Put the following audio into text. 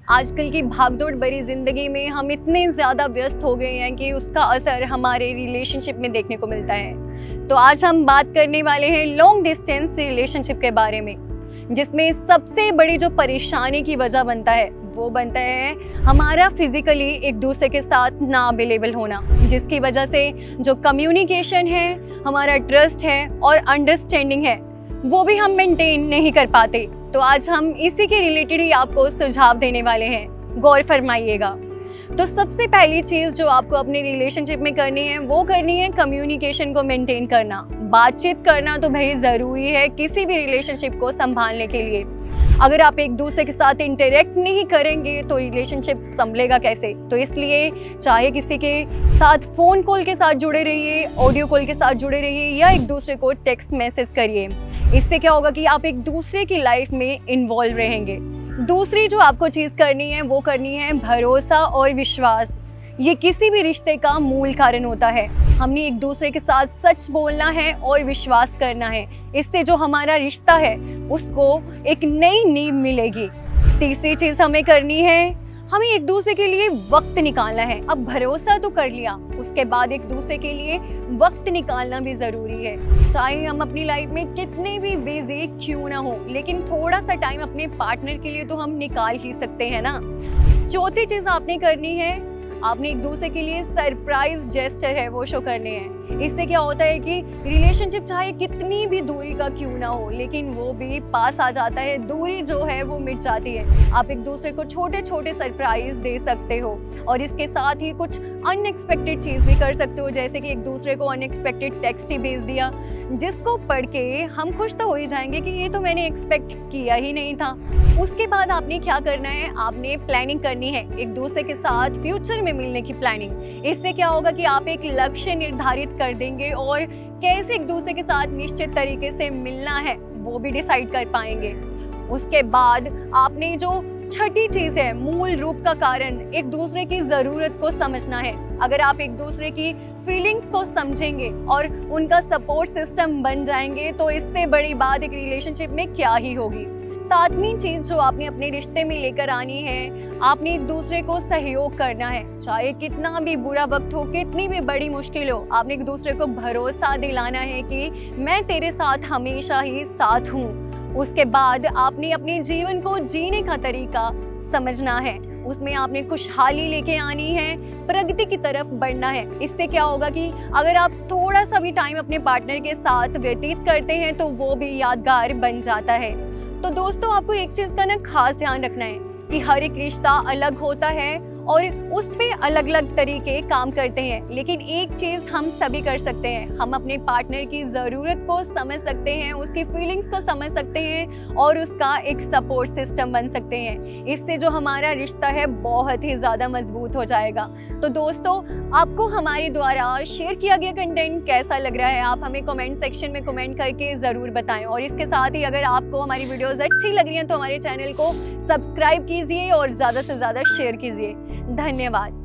आजकल की भागदौड़ भरी ज़िंदगी में हम इतने ज़्यादा व्यस्त हो गए हैं कि उसका असर हमारे रिलेशनशिप में देखने को मिलता है। तो आज हम बात करने वाले हैं लॉन्ग डिस्टेंस रिलेशनशिप के बारे में, जिसमें सबसे बड़ी जो परेशानी की वजह बनता है वो बनता है हमारा फिजिकली एक दूसरे के साथ ना अवेलेबल होना, जिसकी वजह से जो कम्युनिकेशन है, हमारा ट्रस्ट है और अंडरस्टैंडिंग है वो भी हम मेंटेन नहीं कर पाते। तो आज हम इसी के रिलेटेड ही आपको सुझाव देने वाले हैं, गौर फरमाइएगा। तो सबसे पहली चीज़ जो आपको अपने रिलेशनशिप में करनी है वो करनी है कम्युनिकेशन को मेंटेन करना। बातचीत करना तो भाई ज़रूरी है किसी भी रिलेशनशिप को संभालने के लिए। अगर आप एक दूसरे के साथ इंटरेक्ट नहीं करेंगे तो रिलेशनशिप संभलेगा कैसे। तो इसलिए चाहे किसी के साथ फ़ोन कॉल के साथ जुड़े रहिए, ऑडियो कॉल के साथ जुड़े रहिए या एक दूसरे को टेक्स्ट मैसेज करिए। इससे क्या होगा कि आप एक दूसरे की लाइफ में इन्वॉल्व रहेंगे। दूसरी जो आपको चीज़ करनी है वो करनी है भरोसा और विश्वास। ये किसी भी रिश्ते का मूल कारण होता है। हमने एक दूसरे के साथ सच बोलना है और विश्वास करना है। इससे जो हमारा रिश्ता है उसको एक नई नींव मिलेगी। तीसरी चीज़ हमें करनी है, हमें एक दूसरे के लिए वक्त निकालना है। अब भरोसा तो कर लिया, उसके बाद एक दूसरे के लिए वक्त निकालना भी ज़रूरी है। चाहे हम अपनी लाइफ में कितने भी बिजी क्यों ना हो, लेकिन थोड़ा सा टाइम अपने पार्टनर के लिए तो हम निकाल ही सकते हैं ना। चौथी चीज़ आपने करनी है, आपने एक दूसरे के लिए सरप्राइज जेस्चर है वो शो करने हैं। इससे क्या होता है कि रिलेशनशिप चाहे कितनी भी दूरी का क्यों ना हो, लेकिन वो भी पास आ जाता है, दूरी जो है वो मिट जाती है। आप एक दूसरे को छोटे छोटे सरप्राइज दे सकते हो और इसके साथ ही कुछ अनएक्सपेक्टेड चीज़ भी कर सकते हो, जैसे कि एक दूसरे को अनएक्सपेक्टेड टेक्स्ट ही भेज दिया, जिसको पढ़ के हम खुश तो हो ही जाएंगे कि ये तो मैंने एक्सपेक्ट किया ही नहीं था। उसके बाद आपने क्या करना है, आपने प्लानिंग करनी है एक दूसरे के साथ फ्यूचर में मिलने की प्लानिंग। इससे क्या होगा कि आप एक लक्ष्य निर्धारित कर देंगे और कैसे एक दूसरे के साथ निश्चित तरीके से मिलना है वो भी डिसाइड कर पाएंगे। उसके बाद आपने जो छठी चीज़ है, मूल रूप का कारण, एक दूसरे की ज़रूरत को समझना है। अगर आप एक दूसरे की फीलिंग्स को समझेंगे और उनका सपोर्ट सिस्टम बन जाएंगे तो इससे बड़ी बात एक रिलेशनशिप में क्या ही होगी। सातवीं चीज़ जो आपने अपने रिश्ते में लेकर आनी है, आपने एक दूसरे को सहयोग करना है। चाहे कितना भी बुरा वक्त हो, कितनी भी बड़ी मुश्किल हो, आपने एक दूसरे को भरोसा दिलाना है कि मैं तेरे साथ हमेशा ही साथ हूँ। उसके बाद आपने अपने जीवन को जीने का तरीका समझना है, उसमें आपने खुशहाली लेके आनी है, प्रगति की तरफ बढ़ना है। इससे क्या होगा कि अगर आप थोड़ा सा भी टाइम अपने पार्टनर के साथ व्यतीत करते हैं तो वो भी यादगार बन जाता है। तो दोस्तों, आपको एक चीज़ का ना खास ध्यान रखना है कि हर एक रिश्ता अलग होता है और उस पे अलग अलग तरीके काम करते हैं, लेकिन एक चीज़ हम सभी कर सकते हैं, हम अपने पार्टनर की ज़रूरत को समझ सकते हैं, उसकी फीलिंग्स को समझ सकते हैं और उसका एक सपोर्ट सिस्टम बन सकते हैं। इससे जो हमारा रिश्ता है बहुत ही ज़्यादा मजबूत हो जाएगा। तो दोस्तों, आपको हमारे द्वारा शेयर किया गया कंटेंट कैसा लग रहा है, आप हमें कमेंट सेक्शन में कमेंट करके ज़रूर बताएं। और इसके साथ ही अगर आपको हमारी वीडियोज़ अच्छी लग रही हैं तो हमारे चैनल को सब्सक्राइब कीजिए और ज़्यादा से ज़्यादा शेयर कीजिए। धन्यवाद।